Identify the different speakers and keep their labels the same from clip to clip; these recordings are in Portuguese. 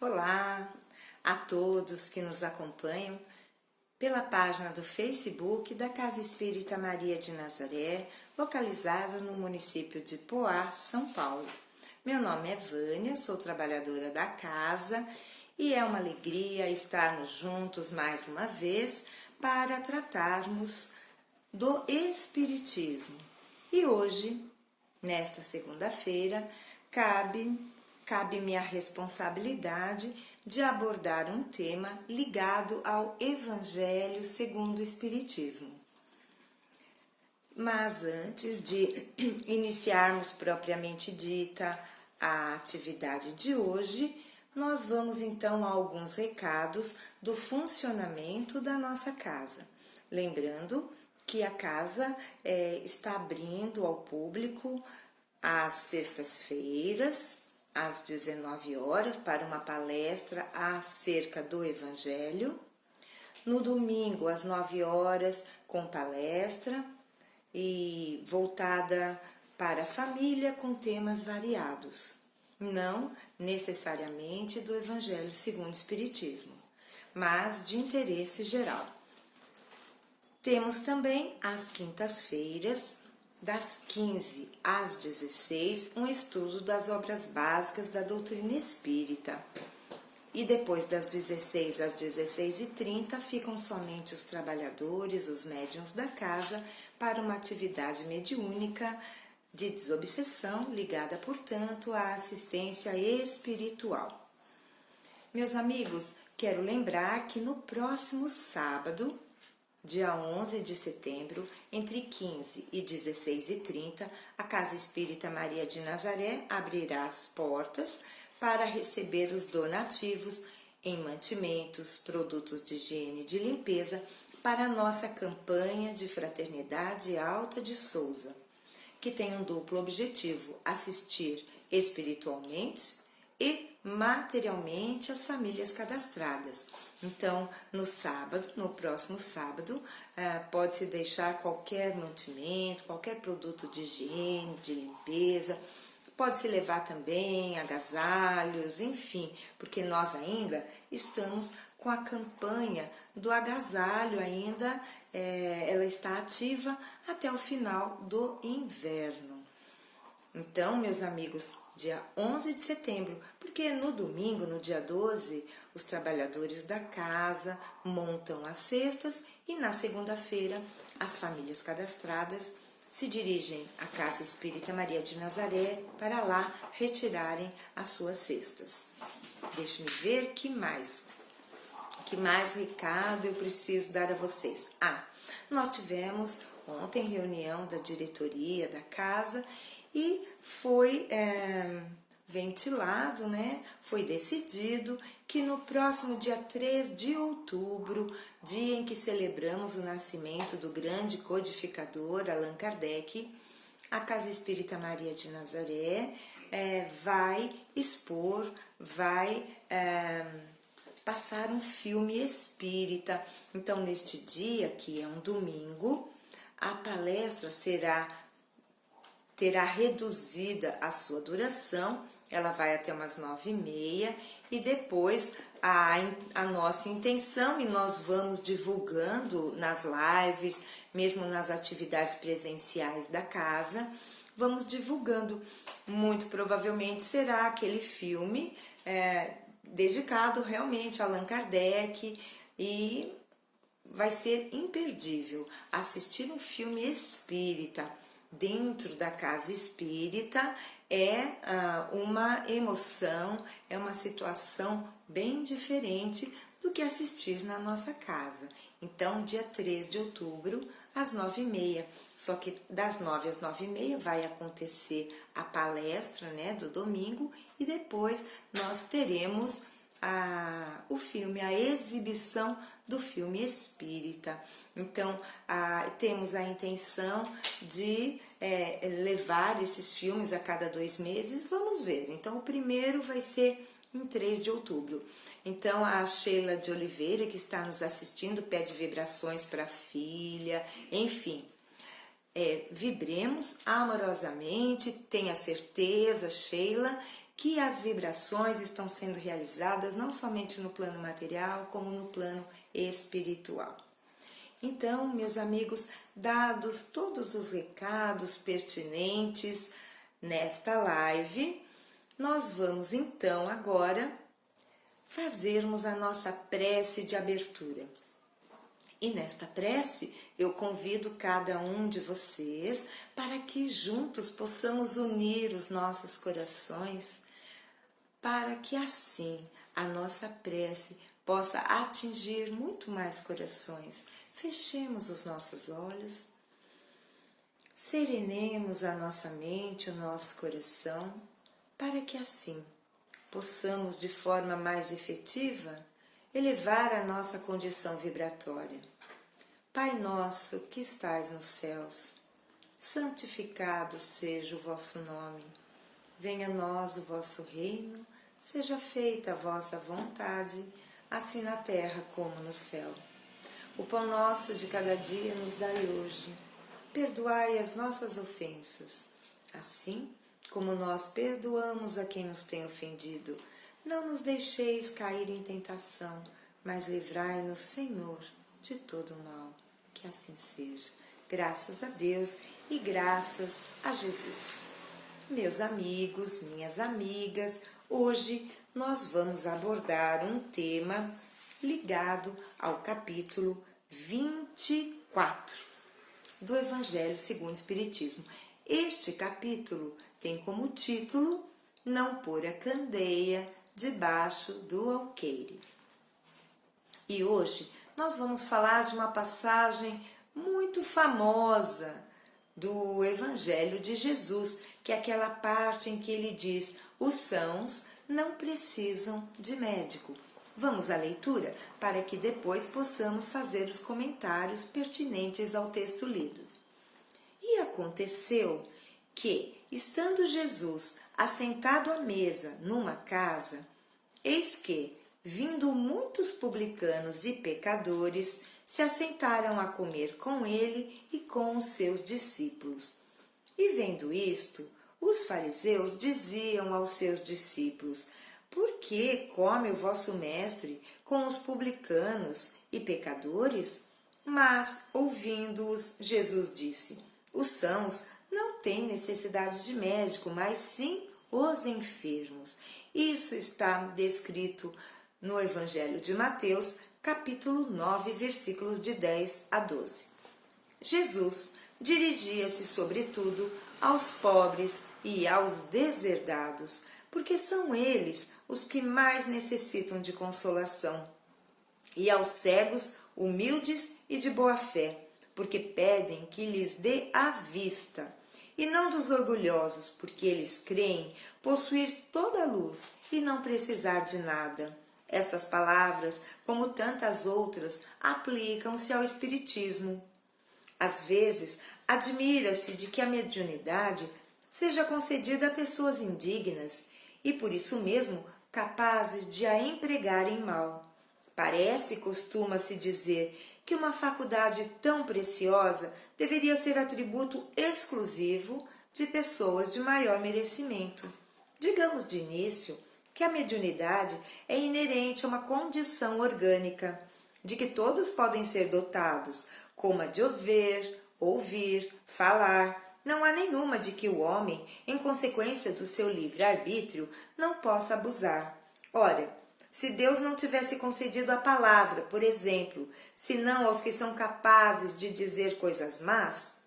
Speaker 1: Olá a todos que nos acompanham pela página do Facebook da Casa Espírita Maria de Nazaré, localizada no município de Poá, São Paulo. Meu nome é Vânia, sou trabalhadora da casa e é uma alegria estarmos juntos mais uma vez para tratarmos do Espiritismo. E hoje, nesta segunda-feira, cabe-me a responsabilidade de abordar um tema ligado ao Evangelho segundo o Espiritismo. Mas antes de iniciarmos propriamente dita a atividade de hoje, nós vamos então a alguns recados do funcionamento da nossa casa. Lembrando que a casa está abrindo ao público às sextas-feiras, às 19 horas, para uma palestra acerca do Evangelho. No domingo, às 9 horas, com palestra e voltada para a família com temas variados. Não necessariamente do Evangelho segundo o Espiritismo, mas de interesse geral. Temos também às quintas-feiras, das 15 às 16, um estudo das obras básicas da doutrina espírita. E depois das 16 às 16h30, ficam somente os trabalhadores, os médiuns da casa, para uma atividade mediúnica de desobsessão, ligada, portanto, à assistência espiritual. Meus amigos, quero lembrar que no próximo sábado, dia 11 de setembro, entre 15 e 16h30, a Casa Espírita Maria de Nazaré abrirá as portas para receber os donativos em mantimentos, produtos de higiene e de limpeza para a nossa campanha de Fraternidade Alta de Souza, que tem um duplo objetivo: assistir espiritualmente e materialmente as famílias cadastradas. Então, no próximo sábado, pode-se deixar qualquer mantimento, qualquer produto de higiene, de limpeza, pode-se levar também agasalhos, enfim, porque nós ainda estamos com a campanha do agasalho ainda, ela está ativa até o final do inverno. Então, meus amigos, dia 11 de setembro, porque no domingo, no dia 12, os trabalhadores da casa montam as cestas e na segunda-feira as famílias cadastradas se dirigem à Casa Espírita Maria de Nazaré para lá retirarem as suas cestas. Deixe-me ver que mais recado eu preciso dar a vocês. Nós tivemos ontem reunião da diretoria da casa e foi ventilado, foi decidido que no próximo dia 3 de outubro, dia em que celebramos o nascimento do grande codificador Allan Kardec, a Casa Espírita Maria de Nazaré vai expor, vai passar um filme espírita. Então, neste dia, que é um domingo, a palestra terá reduzida a sua duração, ela vai até umas 9h30 e depois a nossa intenção, e nós vamos divulgando nas lives, mesmo nas atividades presenciais da casa, vamos divulgando. Muito provavelmente será aquele filme dedicado realmente a Allan Kardec e vai ser imperdível assistir um filme espírita dentro da Casa Espírita. Uma emoção, é uma situação bem diferente do que assistir na nossa casa. Então, dia 3 de outubro, às 9h30, só que das 9 às 9h30 vai acontecer a palestra do domingo e depois nós teremos o filme, a exibição do filme espírita. Então, temos a intenção de levar esses filmes a cada 2 meses, vamos ver. Então, o primeiro vai ser em 3 de outubro. Então, a Sheila de Oliveira, que está nos assistindo, pede vibrações para a filha, enfim. Vibremos amorosamente, tenha certeza, Sheila, que as vibrações estão sendo realizadas não somente no plano material, como no plano espiritual. Então, meus amigos, dados todos os recados pertinentes nesta live, nós vamos então agora fazermos a nossa prece de abertura. E nesta prece, eu convido cada um de vocês para que juntos possamos unir os nossos corações, para que assim a nossa prece possa atingir muito mais corações. Fechemos os nossos olhos, serenemos a nossa mente, o nosso coração, para que assim possamos de forma mais efetiva elevar a nossa condição vibratória. Pai nosso que estais nos céus, santificado seja o vosso nome. Venha a nós o vosso reino, seja feita a vossa vontade, assim na terra como no céu. O pão nosso de cada dia nos dai hoje. Perdoai as nossas ofensas, assim como nós perdoamos a quem nos tem ofendido. Não nos deixeis cair em tentação, mas livrai-nos, Senhor, de todo o mal. Que assim seja. Graças a Deus e graças a Jesus. Meus amigos, minhas amigas, hoje nós vamos abordar um tema ligado ao capítulo 24 do Evangelho segundo o Espiritismo. Este capítulo tem como título Não pôr a candeia debaixo do alqueire. E hoje nós vamos falar de uma passagem muito famosa do Evangelho de Jesus, que é aquela parte em que ele diz: os sãos não precisam de médico. Vamos à leitura para que depois possamos fazer os comentários pertinentes ao texto lido. E aconteceu que, estando Jesus assentado à mesa numa casa, eis que, vindo muitos publicanos e pecadores, se assentaram a comer com ele e com os seus discípulos. E vendo isto, os fariseus diziam aos seus discípulos: por que come o vosso mestre com os publicanos e pecadores? Mas, ouvindo-os, Jesus disse: os sãos não têm necessidade de médico, mas sim os enfermos. Isso está descrito no Evangelho de Mateus, capítulo 9, versículos de 10 a 12. Jesus dirigia-se, sobretudo, aos pobres e aos deserdados, porque são eles os que mais necessitam de consolação, e aos cegos, humildes e de boa fé, porque pedem que lhes dê a vista, e não dos orgulhosos, porque eles creem possuir toda a luz e não precisar de nada. Estas palavras, como tantas outras, aplicam-se ao Espiritismo. Às vezes, admira-se de que a mediunidade seja concedida a pessoas indignas e, por isso mesmo, capazes de a empregarem mal. Costuma-se dizer, que uma faculdade tão preciosa deveria ser atributo exclusivo de pessoas de maior merecimento. Digamos de início que a mediunidade é inerente a uma condição orgânica, de que todos podem ser dotados, como a de ver, ouvir, falar. Não há nenhuma de que o homem, em consequência do seu livre-arbítrio, não possa abusar. Ora, se Deus não tivesse concedido a palavra, por exemplo, senão aos que são capazes de dizer coisas más,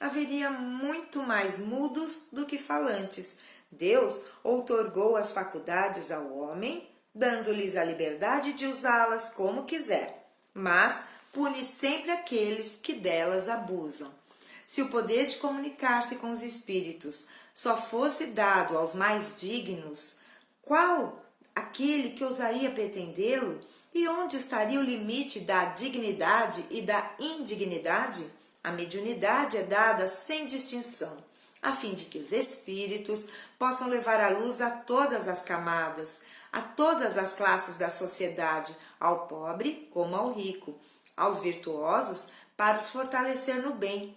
Speaker 1: haveria muito mais mudos do que falantes. Deus outorgou as faculdades ao homem, dando-lhes a liberdade de usá-las como quiser, mas pune sempre aqueles que delas abusam. Se o poder de comunicar-se com os espíritos só fosse dado aos mais dignos, qual aquele que ousaria pretendê-lo? E onde estaria o limite da dignidade e da indignidade? A mediunidade é dada sem distinção, a fim de que os espíritos possam levar a luz a todas as camadas, a todas as classes da sociedade, ao pobre como ao rico, aos virtuosos para os fortalecer no bem,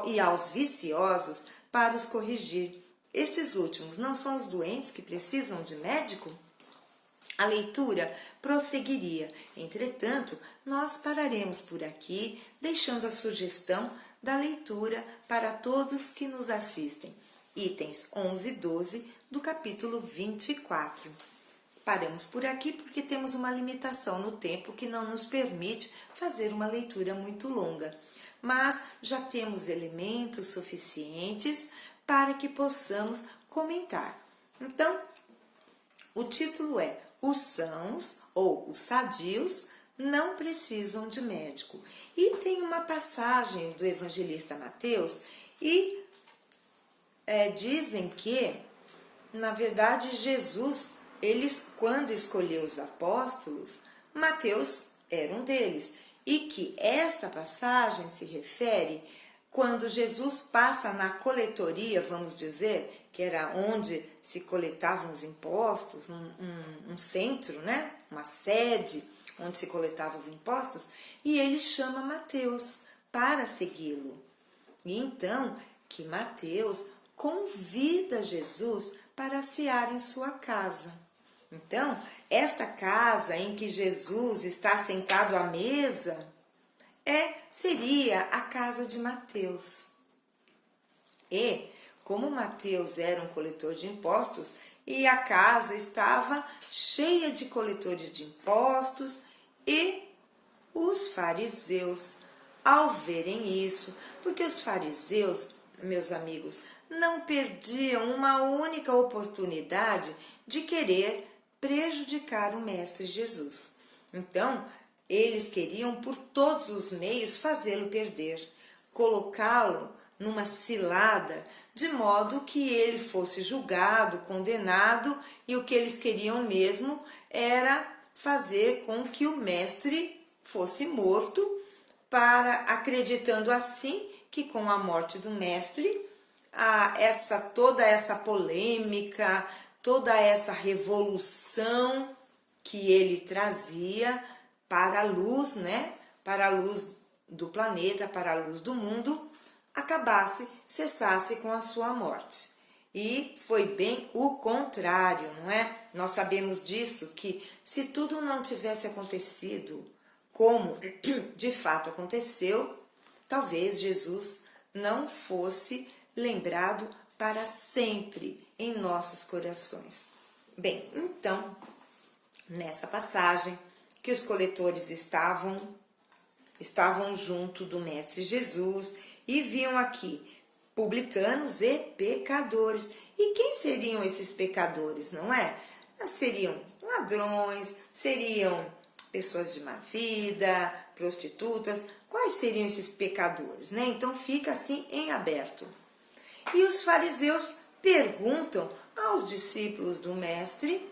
Speaker 1: e aos viciosos para os corrigir, estes últimos não são os doentes que precisam de médico? A leitura prosseguiria, entretanto, nós pararemos por aqui, deixando a sugestão da leitura para todos que nos assistem. Itens 11 e 12 do capítulo 24. Paramos por aqui porque temos uma limitação no tempo que não nos permite fazer uma leitura muito longa, mas já temos elementos suficientes para que possamos comentar. Então, o título é Os sãos ou os sadios não precisam de médico. E tem uma passagem do evangelista Mateus e dizem que, na verdade, Jesus, quando escolheu os apóstolos, Mateus era um deles. E que esta passagem se refere quando Jesus passa na coletoria, vamos dizer, que era onde se coletavam os impostos, um centro, né? Uma sede onde se coletavam os impostos, e ele chama Mateus para segui-lo. E então que Mateus convida Jesus para cear em sua casa. Então, esta casa em que Jesus está sentado à mesa seria a casa de Mateus. E, como Mateus era um coletor de impostos, e a casa estava cheia de coletores de impostos, e os fariseus, ao verem isso, porque os fariseus, meus amigos, não perdiam uma única oportunidade de querer prejudicar o Mestre Jesus. Então, eles queriam por todos os meios fazê-lo perder, colocá-lo numa cilada, de modo que ele fosse julgado, condenado, e o que eles queriam mesmo era fazer com que o Mestre fosse morto, acreditando assim que com a morte do Mestre, toda essa polêmica, toda essa revolução que ele trazia para a luz, né? Para a luz do planeta, para a luz do mundo, cessasse com a sua morte. E foi bem o contrário, não é? Nós sabemos disso, que se tudo não tivesse acontecido como de fato aconteceu, talvez Jesus não fosse lembrado para sempre em nossos corações. Bem, então, nessa passagem, que os coletores estavam junto do Mestre Jesus e viam aqui publicanos e pecadores. E quem seriam esses pecadores, não é? Seriam ladrões, seriam pessoas de má vida, prostitutas. Quais seriam esses pecadores, né? Então fica assim em aberto. E os fariseus perguntam aos discípulos do Mestre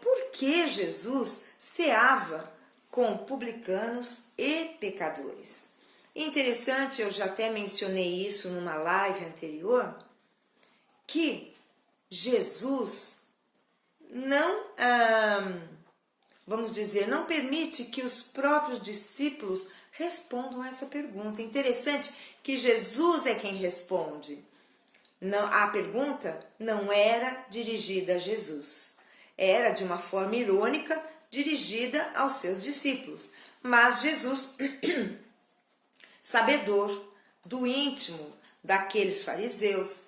Speaker 1: por que Jesus ceava com publicanos e pecadores. Interessante, eu já até mencionei isso numa live anterior, que Jesus não permite que os próprios discípulos respondam essa pergunta. Interessante que Jesus é quem responde. Não, a pergunta não era dirigida a Jesus. Era de uma forma irônica dirigida aos seus discípulos. Mas Jesus, sabedor do íntimo daqueles fariseus,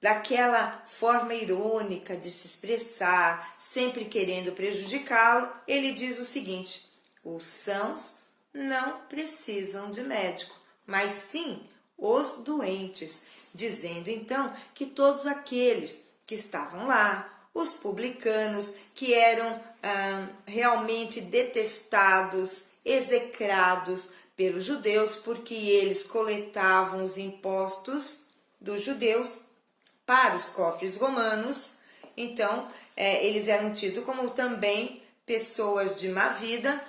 Speaker 1: daquela forma irônica de se expressar, sempre querendo prejudicá-lo, ele diz o seguinte: os sãos não precisam de médico, mas sim os doentes, dizendo então que todos aqueles que estavam lá, os publicanos, que eram realmente detestados, execrados pelos judeus, porque eles coletavam os impostos dos judeus para os cofres romanos. Então, eles eram tidos como também pessoas de má vida,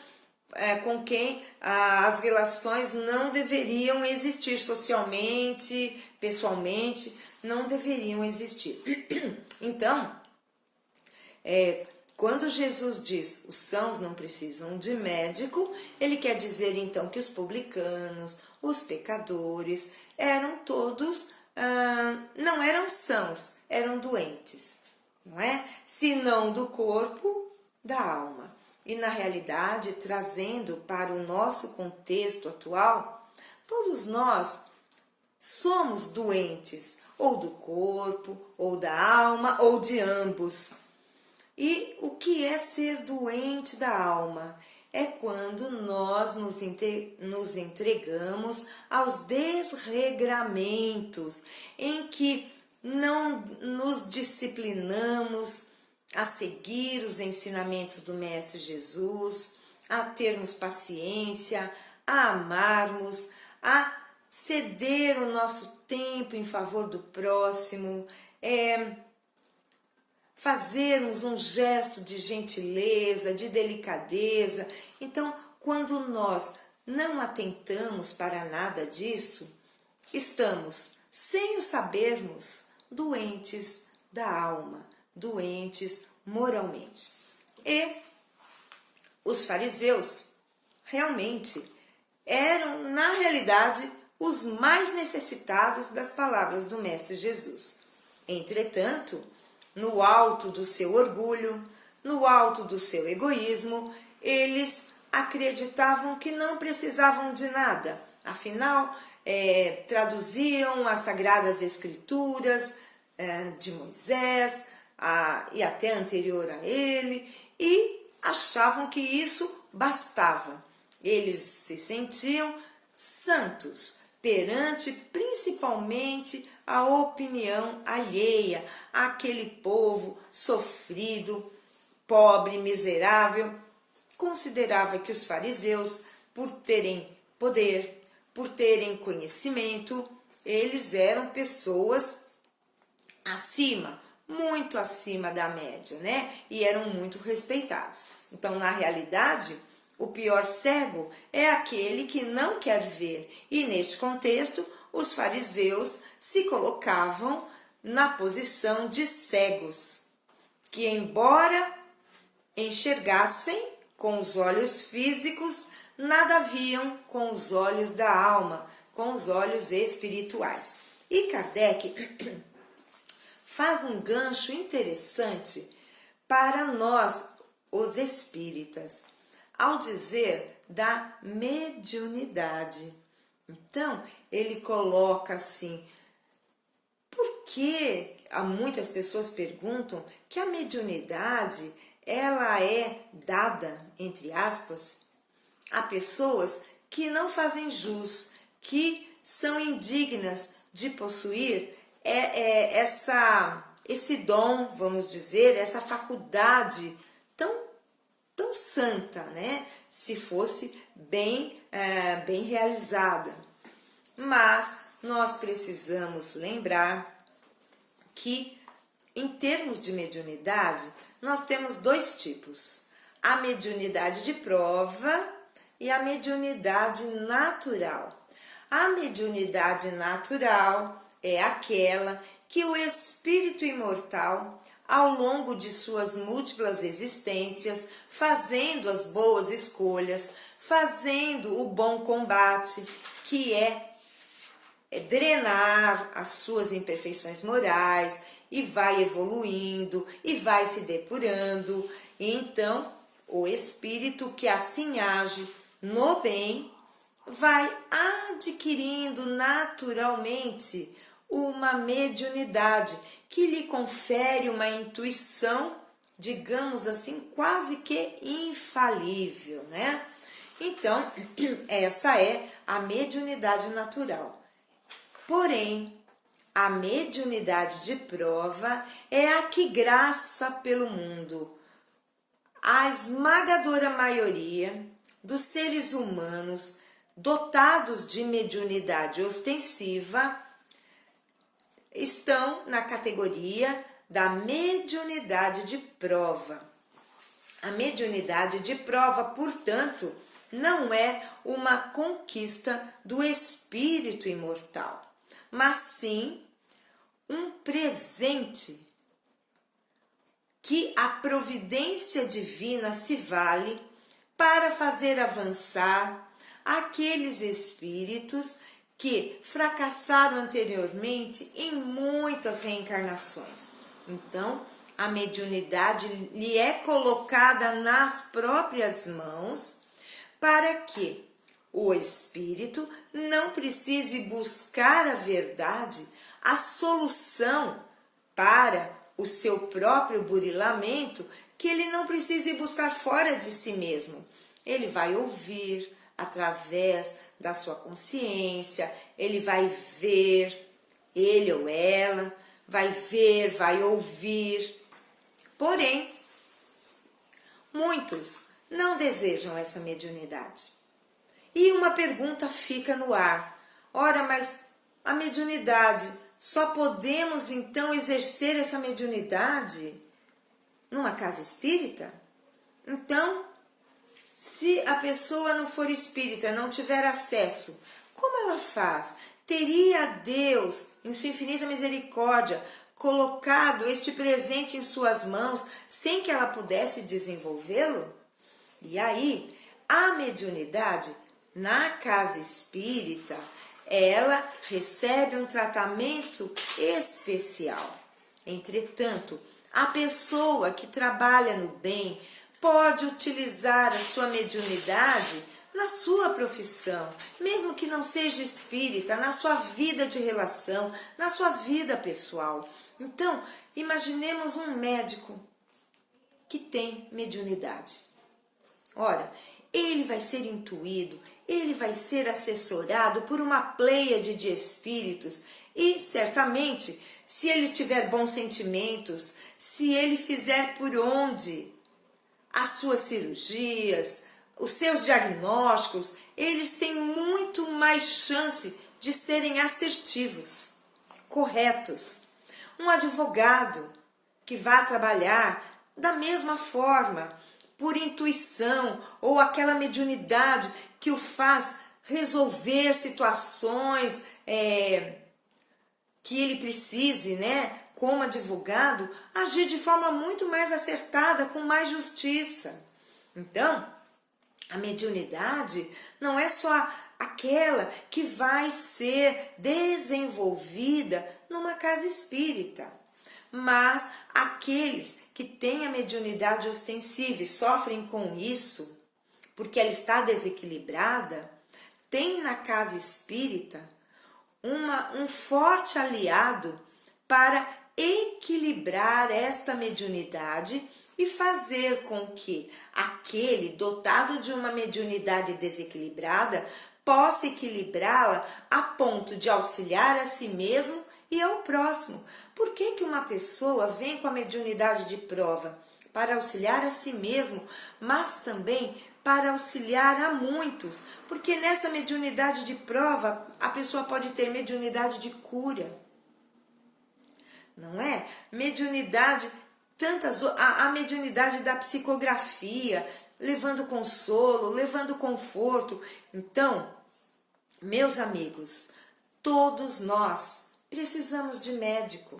Speaker 1: com quem as relações não deveriam existir socialmente, pessoalmente, não deveriam existir. Então, quando Jesus diz os sãos não precisam de médico, ele quer dizer então que os publicanos, os pecadores, eram todos, não eram sãos, eram doentes, não é? Se não do corpo, da alma. E na realidade, trazendo para o nosso contexto atual, todos nós somos doentes, ou do corpo, ou da alma, ou de ambos. E o que é ser doente da alma? É quando nós nos entregamos aos desregramentos, em que não nos disciplinamos a seguir os ensinamentos do Mestre Jesus, a termos paciência, a amarmos, a ceder o nosso tempo em favor do próximo, fazermos um gesto de gentileza, de delicadeza. Então, quando nós não atentamos para nada disso, estamos, sem o sabermos, doentes da alma, doentes moralmente. E os fariseus realmente eram, na realidade, os mais necessitados das palavras do Mestre Jesus. Entretanto, no alto do seu orgulho, no alto do seu egoísmo, eles acreditavam que não precisavam de nada. Afinal, traduziam as Sagradas Escrituras de Moisés, e até anterior a ele, e achavam que isso bastava. Eles se sentiam santos perante principalmente a opinião alheia, aquele povo sofrido, pobre, miserável. Considerava que os fariseus, por terem poder, por terem conhecimento, eles eram pessoas acima, muito acima da média, né? E eram muito respeitados. Então, na realidade, o pior cego é aquele que não quer ver. E neste contexto, os fariseus se colocavam na posição de cegos, que embora enxergassem com os olhos físicos, nada viam com os olhos da alma, com os olhos espirituais. E Kardec faz um gancho interessante para nós, os espíritas, ao dizer da mediunidade. Então, ele coloca assim, por que muitas pessoas perguntam que a mediunidade ela é dada, entre aspas, a pessoas que não fazem jus, que são indignas de possuir esse dom, vamos dizer, essa faculdade tão santa, né? Se fosse bem realizada. Mas nós precisamos lembrar que, em termos de mediunidade, nós temos dois tipos: a mediunidade de prova e a mediunidade natural. A mediunidade natural é aquela que o espírito imortal, ao longo de suas múltiplas existências, fazendo as boas escolhas, fazendo o bom combate, que é drenar as suas imperfeições morais, e vai evoluindo, e vai se depurando. E então, o espírito que assim age no bem, vai adquirindo naturalmente uma mediunidade que lhe confere uma intuição, digamos assim, quase que infalível, né? Então, essa é a mediunidade natural. Porém, a mediunidade de prova é a que graça pelo mundo. A esmagadora maioria dos seres humanos dotados de mediunidade ostensiva estão na categoria da mediunidade de prova. A mediunidade de prova, portanto, não é uma conquista do espírito imortal, mas sim um presente que a providência divina se vale para fazer avançar aqueles espíritos que fracassaram anteriormente em muitas reencarnações. Então, a mediunidade lhe é colocada nas próprias mãos para que o espírito não precise buscar a verdade, a solução para o seu próprio burilamento, que ele não precise buscar fora de si mesmo. Ele vai ouvir através da sua consciência, ele vai ver, ele ou ela vai ver, vai ouvir. Porém, muitos não desejam essa mediunidade. E uma pergunta fica no ar. Ora, mas a mediunidade, só podemos então exercer essa mediunidade numa casa espírita? Então, se a pessoa não for espírita, não tiver acesso, como ela faz? Teria Deus, em sua infinita misericórdia, colocado este presente em suas mãos sem que ela pudesse desenvolvê-lo? E aí, a mediunidade na casa espírita, ela recebe um tratamento especial. Entretanto, a pessoa que trabalha no bem pode utilizar a sua mediunidade na sua profissão, mesmo que não seja espírita, na sua vida de relação, na sua vida pessoal. Então, imaginemos um médico que tem mediunidade. Ora, ele vai ser intuído, ele vai ser assessorado por uma pleiade de espíritos e, certamente, se ele tiver bons sentimentos, se ele fizer por onde as suas cirurgias, os seus diagnósticos, eles têm muito mais chance de serem assertivos, corretos. Um advogado que vá trabalhar da mesma forma, por intuição ou aquela mediunidade que o faz resolver situações que ele precise, como advogado, agir de forma muito mais acertada, com mais justiça. Então, a mediunidade não é só aquela que vai ser desenvolvida numa casa espírita, mas aqueles que têm a mediunidade ostensiva e sofrem com isso, porque ela está desequilibrada, tem na casa espírita um forte aliado para equilibrar esta mediunidade e fazer com que aquele dotado de uma mediunidade desequilibrada possa equilibrá-la a ponto de auxiliar a si mesmo e ao próximo. Por que uma pessoa vem com a mediunidade de prova? Para auxiliar a si mesmo, mas também para auxiliar a muitos, porque nessa mediunidade de prova, a pessoa pode ter mediunidade de cura, não é? Mediunidade, a mediunidade da psicografia, levando consolo, levando conforto. Então, meus amigos, todos nós precisamos de médico.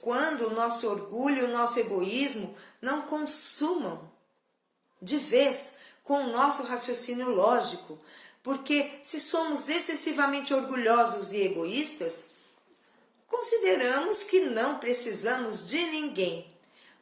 Speaker 1: Quando o nosso orgulho e o nosso egoísmo não consumam de vez com o nosso raciocínio lógico, porque se somos excessivamente orgulhosos e egoístas, consideramos que não precisamos de ninguém.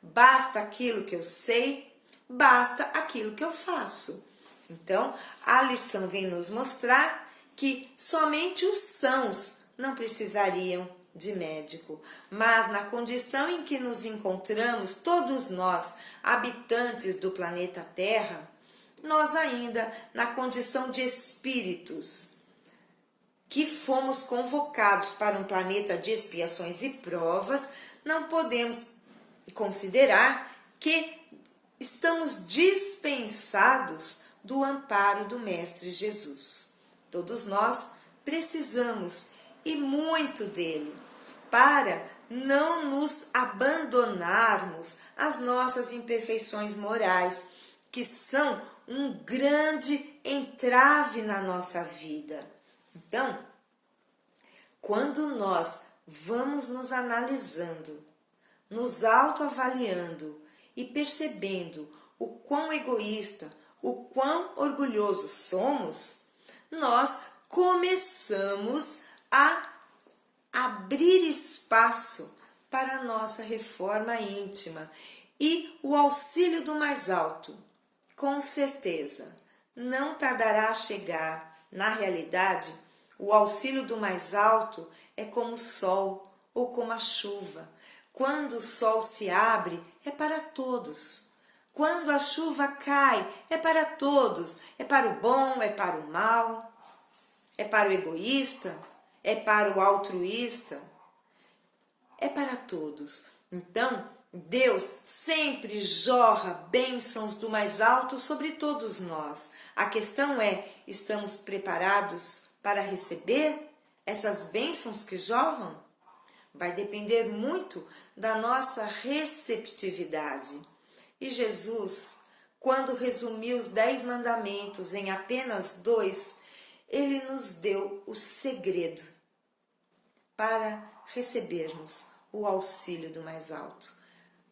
Speaker 1: Basta aquilo que eu sei, basta aquilo que eu faço. Então, a lição vem nos mostrar que somente os sãos não precisariam de médico, mas na condição em que nos encontramos, todos nós, habitantes do planeta Terra, nós ainda, na condição de espíritos, que fomos convocados para um planeta de expiações e provas, não podemos considerar que estamos dispensados do amparo do Mestre Jesus. Todos nós precisamos e muito dele, para não nos abandonarmos às nossas imperfeições morais, que são um grande entrave na nossa vida. Então, quando nós vamos nos analisando, nos autoavaliando e percebendo o quão egoísta, o quão orgulhoso somos, nós começamos a abrir espaço para a nossa reforma íntima. E o auxílio do mais alto, com certeza, não tardará a chegar. Na realidade, o auxílio do mais alto é como o sol ou como a chuva. Quando o sol se abre, é para todos. Quando a chuva cai, é para todos. É para o bom, é para o mal, é para o egoísta, é para o altruísta, é para todos. Então, Deus sempre jorra bênçãos do mais alto sobre todos nós. A questão é, estamos preparados para receber essas bênçãos que jorram? Vai depender muito da nossa receptividade. E Jesus, quando resumiu os 10 mandamentos em apenas 2, ele nos deu o segredo para recebermos o auxílio do mais alto.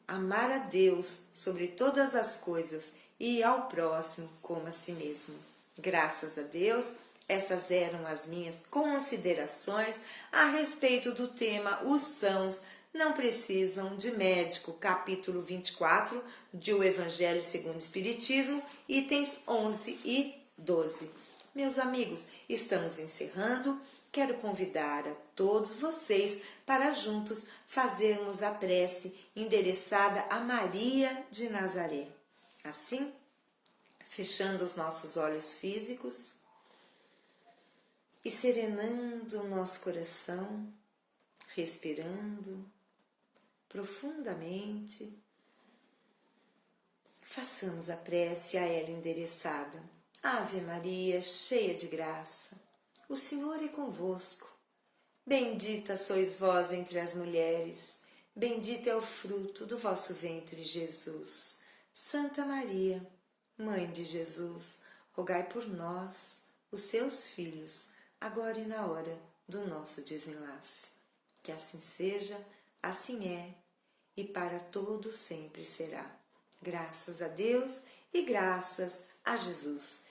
Speaker 1: Amar a Deus sobre todas as coisas e ao próximo como a si mesmo. Graças a Deus, essas eram as minhas considerações a respeito do tema Os Sãos Não Precisam de Médico, capítulo 24 do Evangelho segundo o Espiritismo, itens 11 e 12. Meus amigos, estamos encerrando. Quero convidar a todos vocês para juntos fazermos a prece endereçada a Maria de Nazaré. Assim, fechando os nossos olhos físicos e serenando o nosso coração, respirando profundamente, façamos a prece a ela endereçada. Ave Maria, cheia de graça, o Senhor é convosco. Bendita sois vós entre as mulheres, bendito é o fruto do vosso ventre, Jesus. Santa Maria, Mãe de Jesus, rogai por nós, os seus filhos, agora e na hora do nosso desenlace. Que assim seja, assim é, e para todo sempre será. Graças a Deus e graças a Jesus.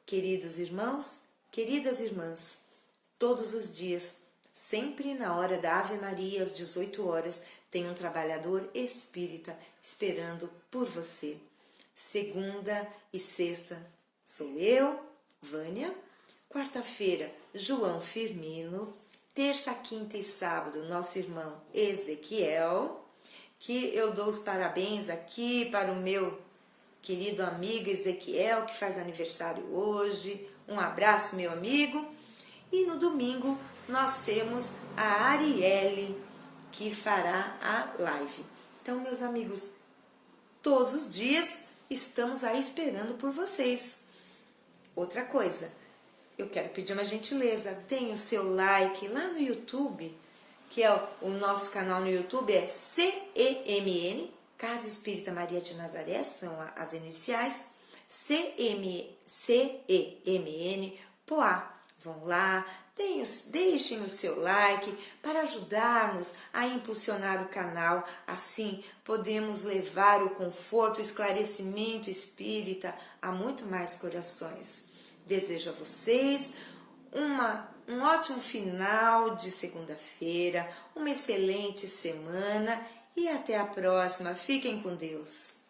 Speaker 1: Queridos irmãos, queridas irmãs, todos os dias, sempre na hora da Ave Maria, às 18 horas, tem um trabalhador espírita esperando por você. Segunda e sexta sou eu, Vânia. Quarta-feira, João Firmino. Terça, quinta e sábado, nosso irmão Ezequiel, que eu dou os parabéns aqui para o meu querido amigo Ezequiel, que faz aniversário hoje. Um abraço, meu amigo. E no domingo nós temos a Arielle, que fará a live. Então, meus amigos, todos os dias estamos aí esperando por vocês. Outra coisa, eu quero pedir uma gentileza, deem o seu like lá no YouTube, que é o nosso canal no YouTube, é CEMN, Casa Espírita Maria de Nazaré, são as iniciais, CEMN, Poá. Vão lá, deixem o seu like para ajudar-nos a impulsionar o canal. Assim, podemos levar o conforto, o esclarecimento espírita a muito mais corações. Desejo a vocês um ótimo final de segunda-feira, uma excelente semana e até a próxima. Fiquem com Deus.